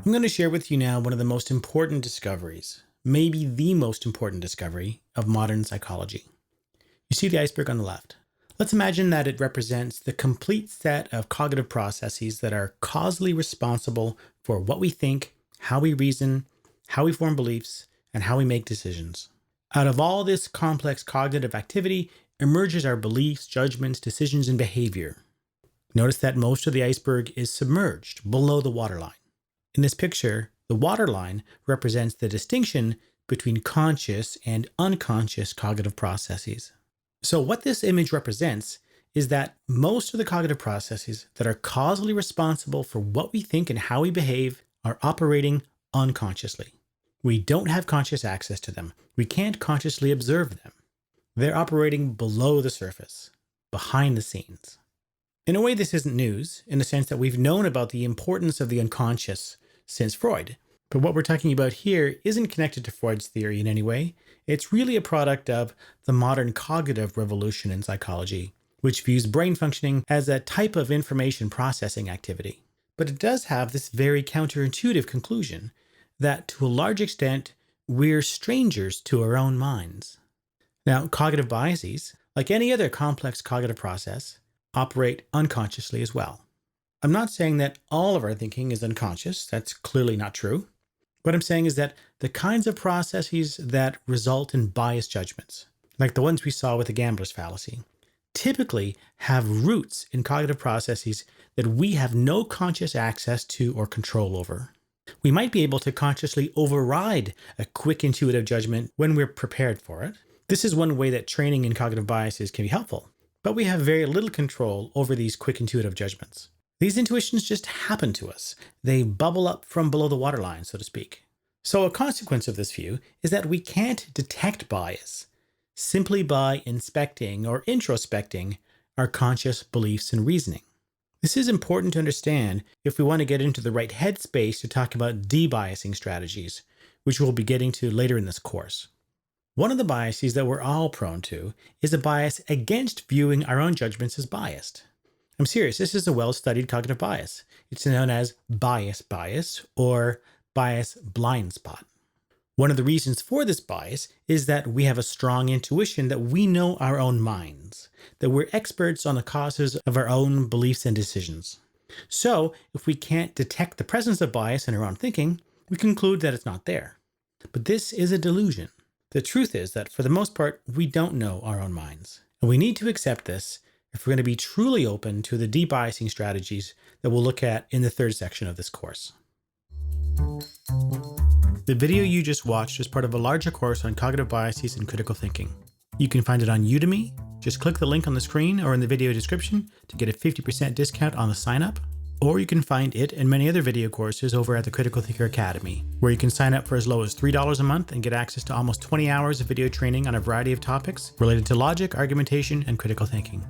I'm going to share with you now one of the most important discoveries, maybe the most important discovery of modern psychology. You see the iceberg on the left. Let's imagine that it represents the complete set of cognitive processes that are causally responsible for what we think, how we reason, how we form beliefs, and how we make decisions. Out of all this complex cognitive activity emerges our beliefs, judgments, decisions, and behavior. Notice that most of the iceberg is submerged below the waterline. In this picture, the waterline represents the distinction between conscious and unconscious cognitive processes. So what this image represents is that most of the cognitive processes that are causally responsible for what we think and how we behave are operating unconsciously. We don't have conscious access to them. We can't consciously observe them. They're operating below the surface, behind the scenes. In a way, this isn't news, in the sense that we've known about the importance of the unconscious since Freud. But what we're talking about here isn't connected to Freud's theory in any way. It's really a product of the modern cognitive revolution in psychology, which views brain functioning as a type of information processing activity. But it does have this very counterintuitive conclusion that, to a large extent, we're strangers to our own minds. Now, cognitive biases, like any other complex cognitive process, operate unconsciously as well. I'm not saying that all of our thinking is unconscious. That's clearly not true. What I'm saying is that the kinds of processes that result in biased judgments, like the ones we saw with the gambler's fallacy, typically have roots in cognitive processes that we have no conscious access to or control over. We might be able to consciously override a quick intuitive judgment when we're prepared for it. This is one way that training in cognitive biases can be helpful, but we have very little control over these quick intuitive judgments. These intuitions just happen to us. They bubble up from below the waterline, so to speak. So a consequence of this view is that we can't detect bias simply by inspecting or introspecting our conscious beliefs and reasoning. This is important to understand if we want to get into the right headspace to talk about debiasing strategies, which we'll be getting to later in this course. One of the biases that we're all prone to is a bias against viewing our own judgments as biased. I'm serious, this is a well-studied cognitive bias. It's known as bias or bias blind spot. One of the reasons for this bias is that we have a strong intuition that we know our own minds, that we're experts on the causes of our own beliefs and decisions. So, if we can't detect the presence of bias in our own thinking, we conclude that it's not there. But this is a delusion. The truth is that for the most part, we don't know our own minds. And we need to accept this if we're going to be truly open to the debiasing strategies that we'll look at in the third section of this course. The video you just watched is part of a larger course on cognitive biases and critical thinking. You can find it on Udemy. Just click the link on the screen or in the video description to get a 50% discount on the sign up. Or you can find it and many other video courses over at the Critical Thinker Academy, where you can sign up for as low as $3 a month and get access to almost 20 hours of video training on a variety of topics related to logic, argumentation, and critical thinking.